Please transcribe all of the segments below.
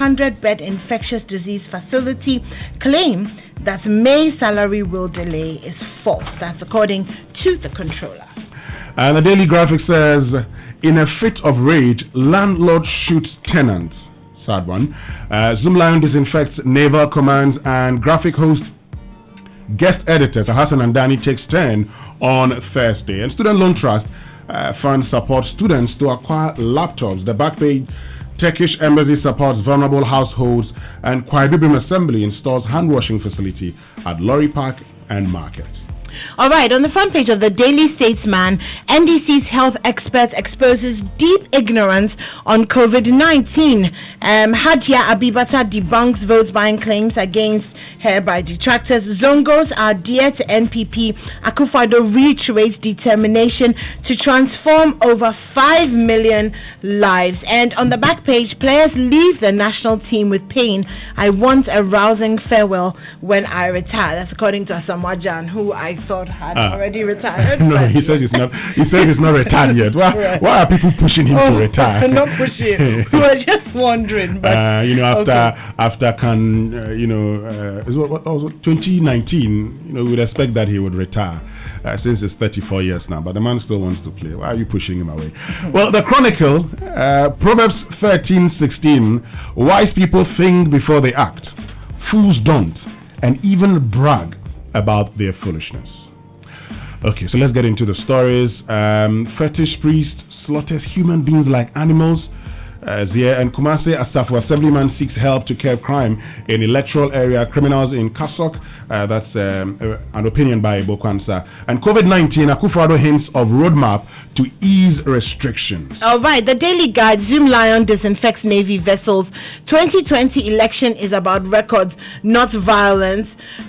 100-bed infectious disease facility claim that May's salary will delay is false. That's according to the controller. And the Daily Graphic says, in a fit of rage, landlord shoots tenants. Sad one. Zoomlion disinfects naval commands, and graphic host guest editor Hassan and Dani takes turn on Thursday. And Student Loan Trust Fund supports students to acquire laptops. The back page, Turkish Embassy supports vulnerable households, and Kwaibibim Assembly installs hand washing facility at Lorry Park and Market. All right, on the front page of the Daily Statesman, NDC's health expert exposes deep ignorance on COVID-19. Hadia Abibata debunks vote buying claims against her by detractors. Zongos are dear to NPP. Akufo-Addo reiterates determination to transform over 5 million lives. And on the back page, players leave the national team with pain. I want a rousing farewell when I retire. That's according to Asamoah Gyan, who I thought had already retired. No, he said he's not. He said he's not retired yet. Why are people pushing him to retire? Not pushing. We were just wondering. But, after what was 2019, we would expect that he would retire since it's 34 years now, but the man still wants to play. Why are you pushing him away? Well, the Chronicle, Proverbs 13:16, wise people think before they act, fools don't, and even brag about their foolishness. Okay, so let's get into the stories. Fetish priest slaughters human beings like animals. Zia and Kumasi Asafo Assemblyman seeks help to curb crime in electoral area. Criminals in Kasok. That's an opinion by Bokwansa. And COVID-19, Akufo-Addo hints of roadmap to ease restrictions. All right, the Daily Guide, Zoomlion disinfects Navy vessels. 2020 election is about records, not violence.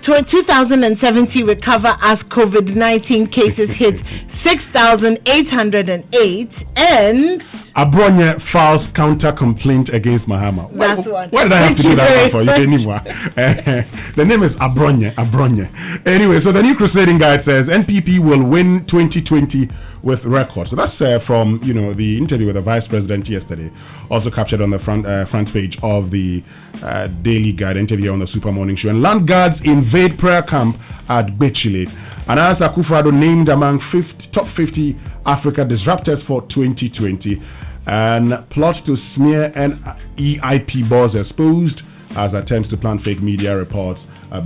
2070 recover as COVID-19 cases hit 6,808 and Abronye files counter complaint against Mahama. That's one. Why did I have to do that for you? The name is Abronye. Anyway, so the New Crusading Guide says NPP will win 2020 with records. So that's from the interview with the Vice President yesterday, also captured on the front page of the Daily Guide, interview on the Super Morning Show. And land guards invade prayer camp at Bechile. And as Akufo-Addo named among top 50 Africa disruptors for 2020. And plot to smear NEIP boards exposed as attempts to plant fake media reports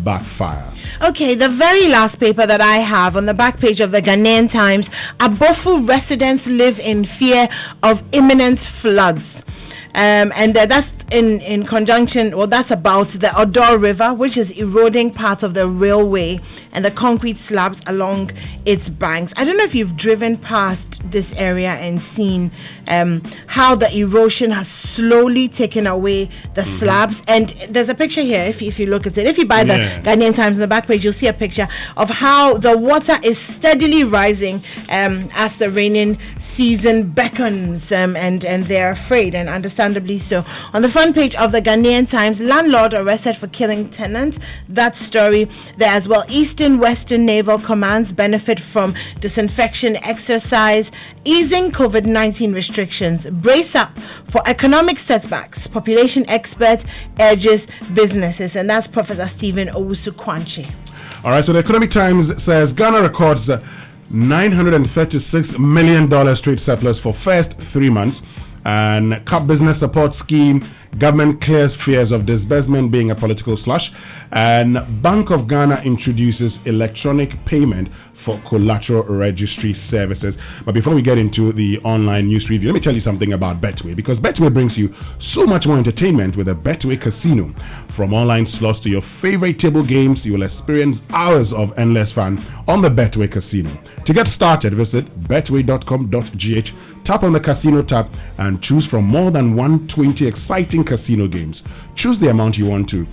backfire. Okay, the very last paper that I have on the back page of the Ghanaian Times, Abofu residents live in fear of imminent floods. And that's in conjunction, that's about the Odor River, which is eroding part of the railway and the concrete slabs along its banks. I don't know if you've driven past this area and seen how the erosion has slowly taken away the slabs. And there's a picture here, if you look at it. If you buy the Ghanaian Times on the back page, you'll see a picture of how the water is steadily rising as the raining season beckons, and they're afraid, and understandably so. On the front page of the Ghanaian Times, landlord arrested for killing tenant. That story there as well. Eastern Western Naval Commands benefit from disinfection exercise, easing COVID-19 restrictions, brace up for economic setbacks. Population expert urges businesses, and that's Professor Stephen Owusu-Kwanche. All right, so the Economic Times says Ghana records $936 million straight surplus for first 3 months, and CAP business support scheme, government clears fears of disbursement being a political slush, and Bank of Ghana introduces electronic payment for collateral registry services. But before we get into the online news review, let me tell you something about Betway, because Betway brings you so much more entertainment with a Betway casino. From online slots to your favorite table games, you will experience hours of endless fun on the Betway casino. To get started, visit betway.com.gh, tap on the casino tab, and choose from more than 120 exciting casino games. Choose the amount you want to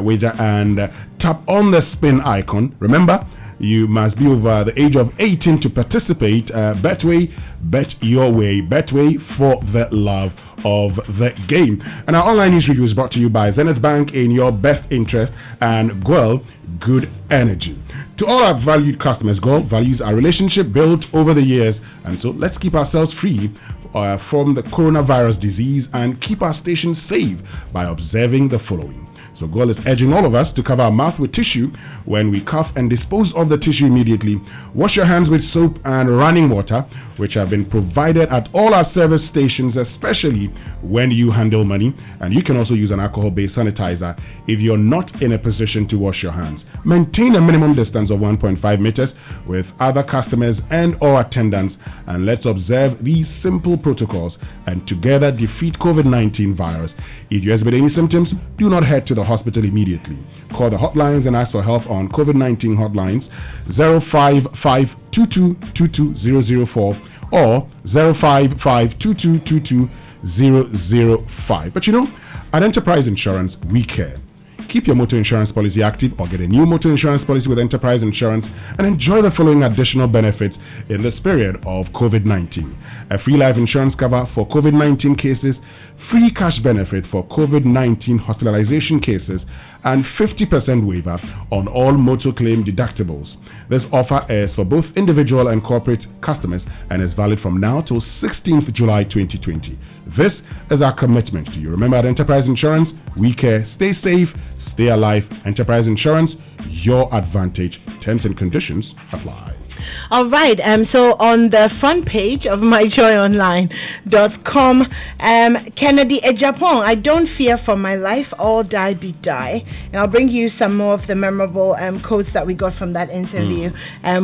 wager and tap on the spin icon. Remember, you must be over the age of 18 to participate. Betway, bet your way. Betway, for the love of the game. And our online news review is brought to you by Zenith Bank, in your best interest, and Guel, good energy. To all our valued customers, Guel values our relationship built over the years, and so let's keep ourselves free from the coronavirus disease and keep our station safe by observing the following. So GOIL is urging all of us to cover our mouth with tissue when we cough and dispose of the tissue immediately. Wash your hands with soap and running water, which have been provided at all our service stations, especially when you handle money. And you can also use an alcohol-based sanitizer if you're not in a position to wash your hands. Maintain a minimum distance of 1.5 meters with other customers and or attendants, and let's observe these simple protocols and together defeat COVID-19 virus. If you exhibit any symptoms, do not head to the hospital immediately. Call the hotlines and ask for help on COVID-19 hotlines 05522222004 or 05522220005. But you know, at Enterprise Insurance, we care. Keep your motor insurance policy active or get a new motor insurance policy with Enterprise Insurance and enjoy the following additional benefits in this period of COVID-19. A free life insurance cover for COVID-19 cases, free cash benefit for COVID-19 hospitalization cases, and 50% waiver on all motor claim deductibles. This offer is for both individual and corporate customers and is valid from now till 16th July 2020. This is our commitment to you. Remember, at Enterprise Insurance, we care. Stay safe, stay alive. Enterprise Insurance, your advantage. Terms and conditions apply. All right, so on the front page of myjoyonline.com, Kennedy Ejapon, I don't fear for my life, all die be die. And I'll bring you some more of the memorable quotes that we got from that interview,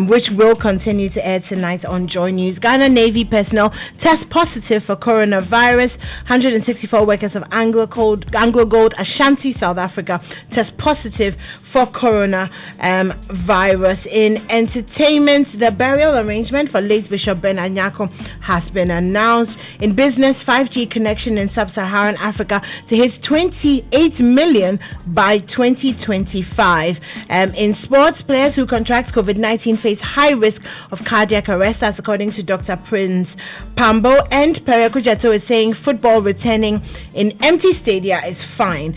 which will continue to air tonight on Joy News. Ghana Navy personnel test positive for coronavirus. 164 workers of Anglo Gold Ashanti, South Africa, test positive for coronavirus. In entertainment, the burial arrangement for late Bishop Ben Anyako has been announced. In business, 5G connection in sub-Saharan Africa to hit 28 million by 2025. In sports, players who contract COVID-19 face high risk of cardiac arrest, that's according to Dr. Prince Pambo. And Pereko Jato is saying football returning in empty stadia is fine,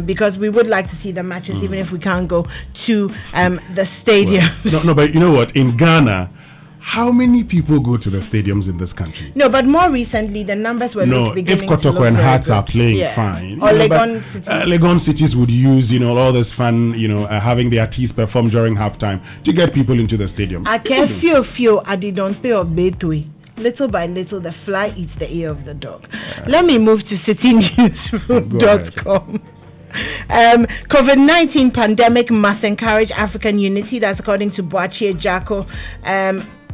because we would like to see the matches even if we can't go to the stadium. Well, no, but you know what? In Ghana, how many people go to the stadiums in this country? No, but more recently, the numbers were beginning if Kotoko and Hearts are playing, fine. Or Legon Cities. Legon Cities would use, all this fun, having the artists perform during halftime to get people into the stadium. I can feel I didn't say of Betui. Little by little, the fly eats the ear of the dog. Let me move to citynewsroom.com. COVID-19 pandemic must encourage African unity. That's according to Boachie Jacko.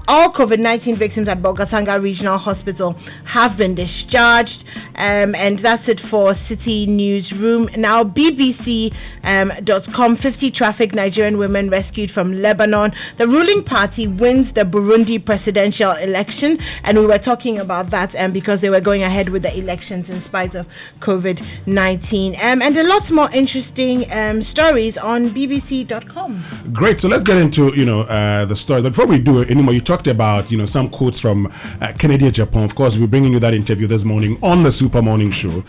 All COVID-19 victims at Bolgatanga Regional Hospital have been discharged. And that's it for City Newsroom. Now, BBC.com, 50 trafficked Nigerian women rescued from Lebanon. The ruling party wins the Burundi presidential election, and we were talking about that because they were going ahead with the elections in spite of COVID-19. And a lot more interesting stories on BBC.com. Great. So let's get into, the story. But before we do it anymore, you talked about, some quotes from Kennedy Ejapon. Of course, we're bringing you that interview this morning on the Super Morning Show.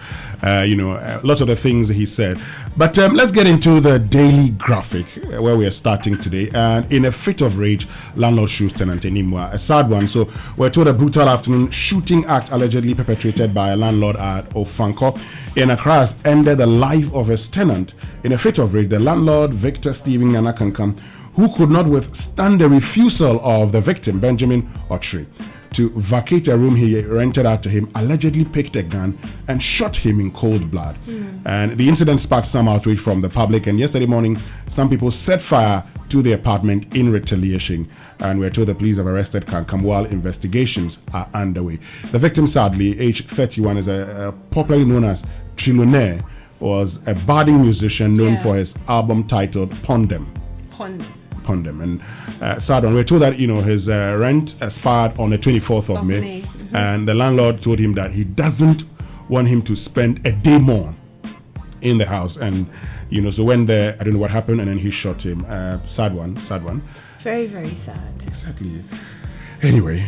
Lots of the things he said. But let's get into the daily graphic where we are starting today. And in a fit of rage, landlord shoots tenant Enimwa. A sad one. So we're told a brutal afternoon shooting act allegedly perpetrated by a landlord at Ofanko in Accra has ended the life of his tenant. In a fit of rage, the landlord, Victor Stephen Yanakankam, who could not withstand the refusal of the victim, Benjamin Otri, to vacate a room he rented out to him, allegedly picked a gun and shot him in cold blood. And the incident sparked some outrage from the public, and yesterday morning some people set fire to the apartment in retaliation, and we're told the police have arrested Kankam while investigations are underway. The victim, sadly, age 31, is popularly known as Trilonaire, was a budding musician known for his album titled Pondem. And sad one. We're told that his rent expired on the 24th of May. And the landlord told him that he doesn't want him to spend a day more in the house. And so when I don't know what happened, and then he shot him. Sad one. Very, very sad. Exactly. Anyway,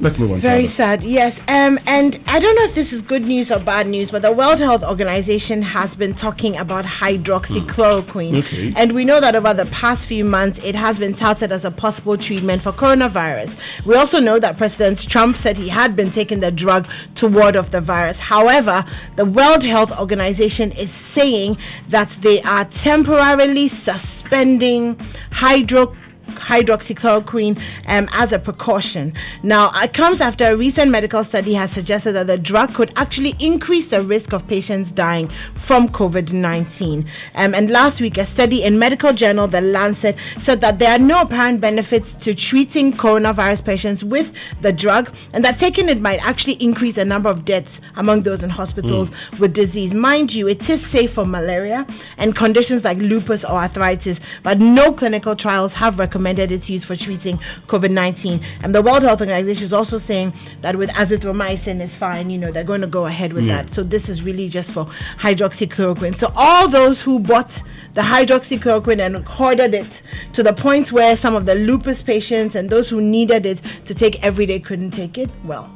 Let's move on. Very sad, yes. And I don't know if this is good news or bad news, but the World Health Organization has been talking about hydroxychloroquine. Okay. And we know that over the past few months, it has been touted as a possible treatment for coronavirus. We also know that President Trump said he had been taking the drug to ward off the virus. However, the World Health Organization is saying that they are temporarily suspending hydroxychloroquine as a precaution. Now, it comes after a recent medical study has suggested that the drug could actually increase the risk of patients dying from COVID-19. And last week, a study in medical journal The Lancet said that there are no apparent benefits to treating coronavirus patients with the drug, and that taking it might actually increase the number of deaths among those in hospitals with disease. Mind you, it is safe for malaria and conditions like lupus or arthritis, but no clinical trials have recommended its use for treating COVID-19. And the World Health Organization is also saying that with azithromycin is fine, they're going to go ahead with that. So this is really just for hydroxychloroquine. So all those who bought the hydroxychloroquine and hoarded it to the point where some of the lupus patients and those who needed it to take every day couldn't take it, well,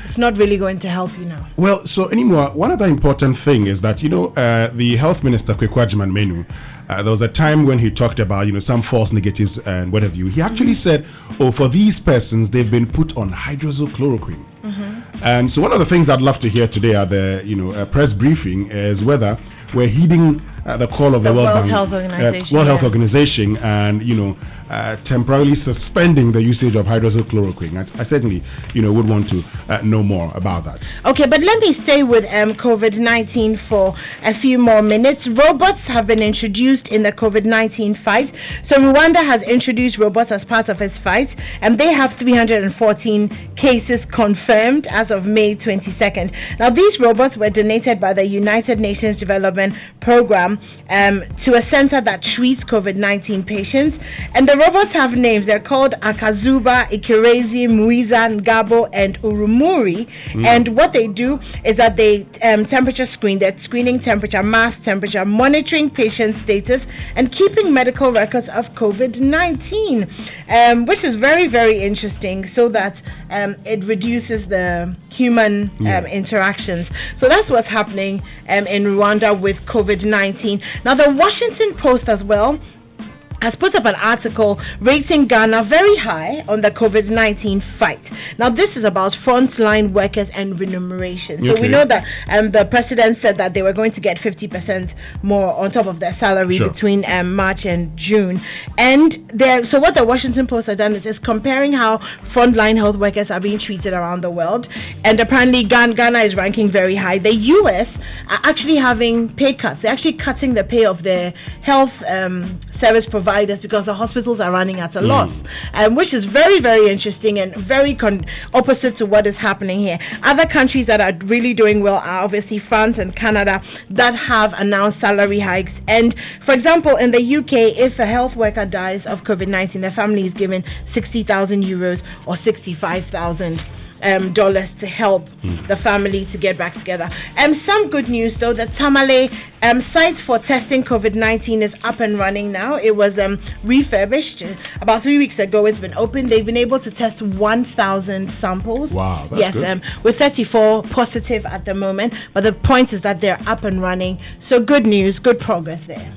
it's not really going to help you now. Well, so anymore, one other important thing is that, the health minister, Kwekwajiman Menu, there was a time when he talked about, some false negatives and what have you. He actually said, for these persons, they've been put on hydroxychloroquine. And so one of the things I'd love to hear today at the, press briefing is whether we're heeding the call of the World Health Organization and, temporarily suspending the usage of hydroxychloroquine. I certainly, would want to know more about that. Okay, but let me stay with COVID-19 for a few more minutes. Robots have been introduced in the COVID-19 fight. So Rwanda has introduced robots as part of its fight, and they have 314 cases confirmed as of May 22nd. Now, these robots were donated by the United Nations Development Program to a center that treats COVID-19 patients, and the robots have names. They're called Akazuba, Ikirezi, Muiza, Ngabo, and Urumuri. And what they do is that they temperature screen. They're screening temperature, mass temperature, monitoring patient status, and keeping medical records of COVID-19, which is very, very interesting, so that it reduces the human interactions. So that's what's happening in Rwanda with COVID-19. Now, the Washington Post as well has put up an article rating Ghana very high on the COVID-19 fight. Now, this is about frontline workers and remuneration. So we know that the president said that they were going to get 50% more on top of their salary between March and June. And so what the Washington Post has done is comparing how frontline health workers are being treated around the world. And apparently Ghana is ranking very high. The U.S. are actually having pay cuts. They're actually cutting the pay of their health service providers because the hospitals are running at a loss, which is very, very interesting and very opposite to what is happening here. Other countries that are really doing well are obviously France and Canada that have announced salary hikes. And for example, in the UK, if a health worker dies of COVID-19, the family is given 60,000 euros or 65,000 dollars to help the family to get back together. Some good news though, the Tamale site for testing COVID-19 is up and running now. It was refurbished about 3 weeks ago. It's been open. They've been able to test 1,000 samples. Wow, that's good. With 34 positive at the moment. But the point is that they're up and running. So good news, good progress there.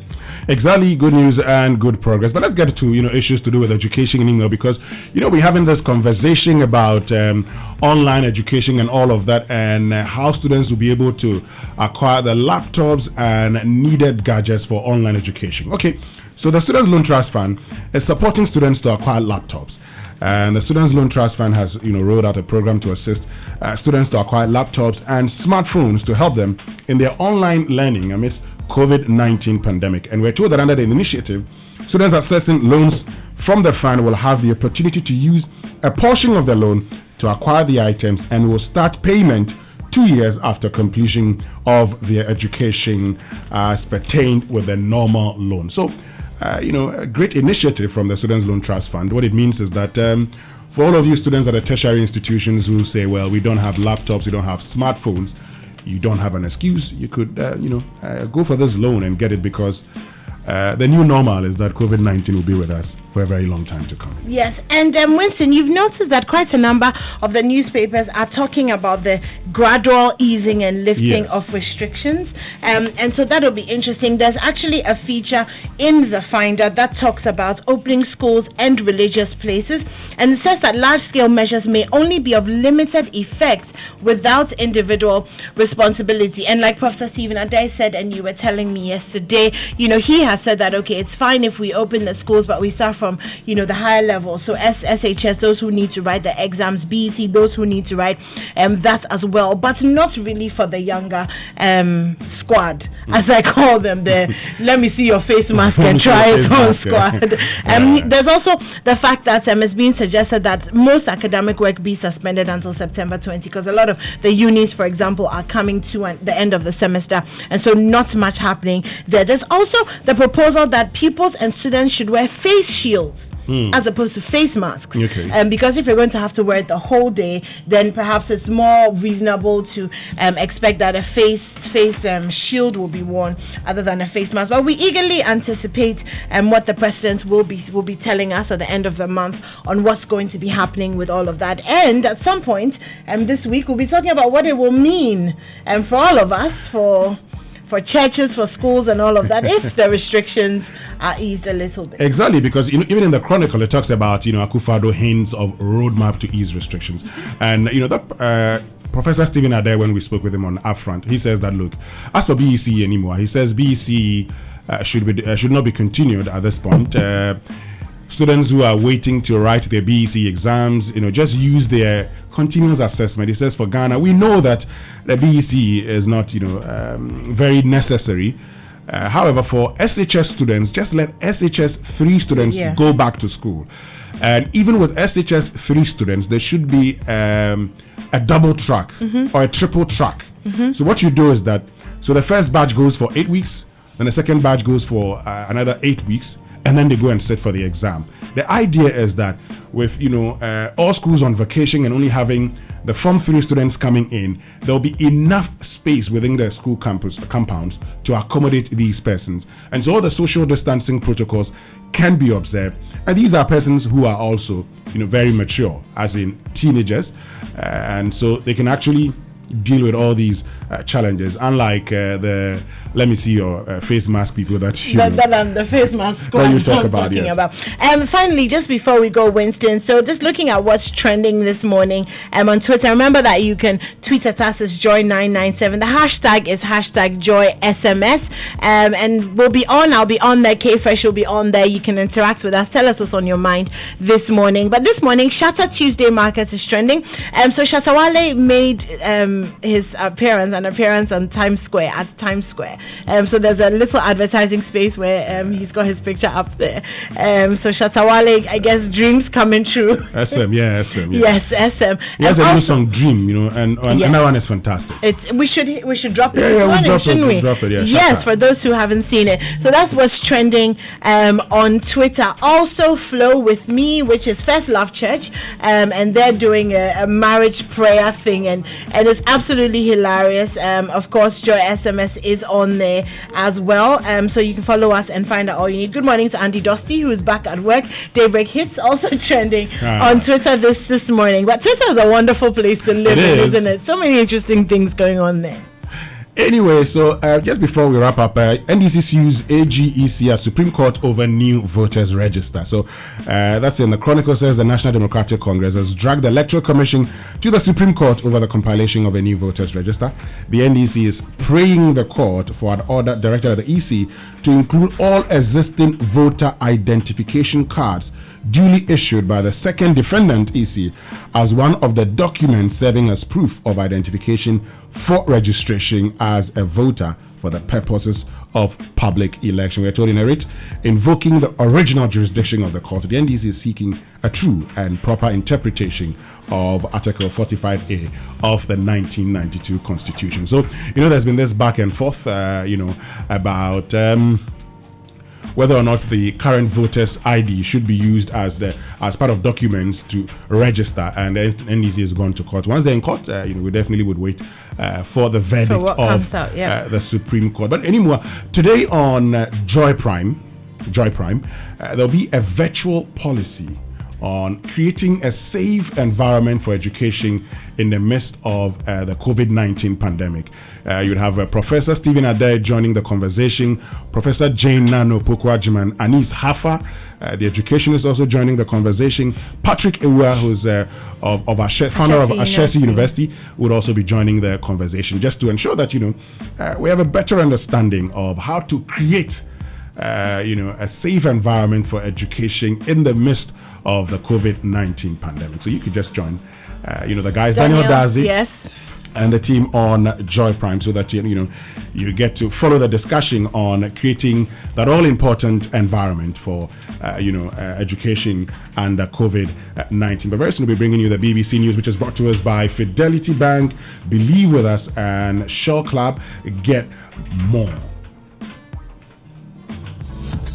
Exactly, good news and good progress. But let's get to issues to do with education in England, because we're having this conversation about online education and all of that, and how students will be able to acquire the laptops and needed gadgets for online education. Okay, so the Students Loan Trust Fund is supporting students to acquire laptops, and the Students Loan Trust Fund has rolled out a program to assist students to acquire laptops and smartphones to help them in their online learning amidst COVID-19 pandemic. And we're told that under the initiative, students accessing loans from the fund will have the opportunity to use a portion of the loan to acquire the items and will start payment 2 years after completion of their education as pertained with a normal loan. So, a great initiative from the Students Loan Trust Fund. What it means is that for all of you students at the tertiary institutions who say, well, we don't have laptops, we don't have smartphones, you don't have an excuse. You could, go for this loan and get it, because the new normal is that COVID-19 will be with us for a very long time to come. Yes, and Winston, you've noticed that quite a number of the newspapers are talking about the gradual easing and lifting of restrictions, and so that'll be interesting. There's actually a feature in the Finder that talks about opening schools and religious places, and it says that large-scale measures may only be of limited effect without individual responsibility. And like Professor Stephen Adai said, and you were telling me yesterday, he has said that, okay, it's fine if we open the schools, but we start from, the higher level. So SHS, those who need to write the exams, BEC, those who need to write that as well, but not really for the younger squad, as I call them, the let me see your face mask and try it on squad. There's also the fact that it's being suggested that most academic work be suspended until September 20, because a lot of the unis, for example, are coming to the end of the semester, and so not much happening there. There's also the proposal that pupils and students should wear face shields as opposed to face masks. Okay. Because if you're going to have to wear it the whole day, then perhaps it's more reasonable to expect that a face shield will be worn other than a face mask. But we eagerly anticipate what the president will be telling us at the end of the month on what's going to be happening with all of that. And at some point this week, we'll be talking about what it will mean for all of us, for churches, for schools, and all of that, if the restrictions are eased a little bit. Exactly, because even in the Chronicle, it talks about Akufo-Addo hints of roadmap to ease restrictions, and Professor Stephen Adair, when we spoke with him on Upfront, he says that look, as for BEC anymore, he says BEC should not be continued at this point. Students who are waiting to write their BEC exams, just use their continuous assessment. He says for Ghana, we know that the BEC is not, very necessary. However, for SHS students, just let SHS 3 students go back to school. And even with SHS 3 students, there should be a double track or a triple track. So what you do is that, so the first batch goes for 8 weeks, then the second batch goes for another 8 weeks, and then they go and sit for the exam. The idea is that with all schools on vacation and only having the Form 3 students coming in, there will be enough space within the school compounds to accommodate these persons. And so all the social distancing protocols can be observed. And these are persons who are also very mature, as in teenagers, and so they can actually deal with all these challenges, unlike the let me see your face mask people that the face mask that you talk about. Finally, just before we go, Winston, so just looking at what's trending this morning on Twitter, remember that you can tweet at us as Joy997. The hashtag is #JoySMS, and I'll be on there. K-Fresh will be on there. You can interact with us, tell us what's on your mind this morning. But this morning, Shatta Tuesday Market is trending, so Shatawale made his appearance on Times Square, at Times Square. So there's a little advertising space where he's got his picture up there. So Shatawale, I guess dreams coming true. SM. Yes, SM. He has a new song, Dream, and that one is fantastic. We should drop it. Shouldn't we? Drop it, yes, for those who haven't seen it. So that's what's trending on Twitter. Also, Flow With Me, which is First Love Church, and they're doing a marriage prayer thing, and it's absolutely hilarious. Of course, Joy SMS is on there as well, so you can follow us and find out all you need. Good morning to Andy Dusty, who is back at work. Daybreak Hits also trending on Twitter this morning. But Twitter is a wonderful place to live in, isn't it? So many interesting things going on there. Anyway, so just before we wrap up, NDC sues AGEC at Supreme Court over new voters register. So that's in the Chronicle, says the National Democratic Congress has dragged the Electoral Commission to the Supreme Court over the compilation of a new voters register. The NDC is praying the court for an order directed at the EC to include all existing voter identification cards duly issued by the second defendant, EC, as one of the documents serving as proof of identification for registration as a voter for the purposes of public election. We are told in a writ invoking the original jurisdiction of the court, the NDC is seeking a true and proper interpretation of Article 45A of the 1992 Constitution. So, there's been this back and forth, about whether or not the current voters' ID should be used as part of documents to register, and the NDC has gone to court. Once they're in court, we definitely would wait for the verdict of the Supreme Court. But anymore, today on Joy Prime, Joy Prime, there'll be a virtual policy on creating a safe environment for education in the midst of the COVID-19 pandemic. You'd have Professor Stephen Adair joining the conversation, Professor Jane Nano Pokwajiman, Anis Hafa, the educationist, also joining the conversation. Patrick Ewa, who's founder of Ashesi University, would also be joining the conversation, just to ensure that we have a better understanding of how to create a safe environment for education in the midst of the COVID-19 pandemic. So you could just join the guys, Daniel Dazi, yes, and the team on Joy Prime, so that you get to follow the discussion on creating that all-important environment for education and COVID-19. But very soon we'll be bringing you the BBC News, which is brought to us by Fidelity Bank, Believe With Us, and Shell Club. Get more.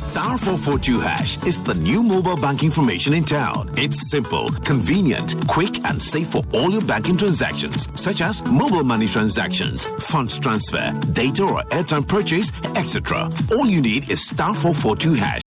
Star 442 hash is the new mobile bank information in town. It's simple, convenient, quick, and safe for all your banking transactions, such as mobile money transactions, funds transfer, data or airtime purchase, etc. All you need is Star 442 hash.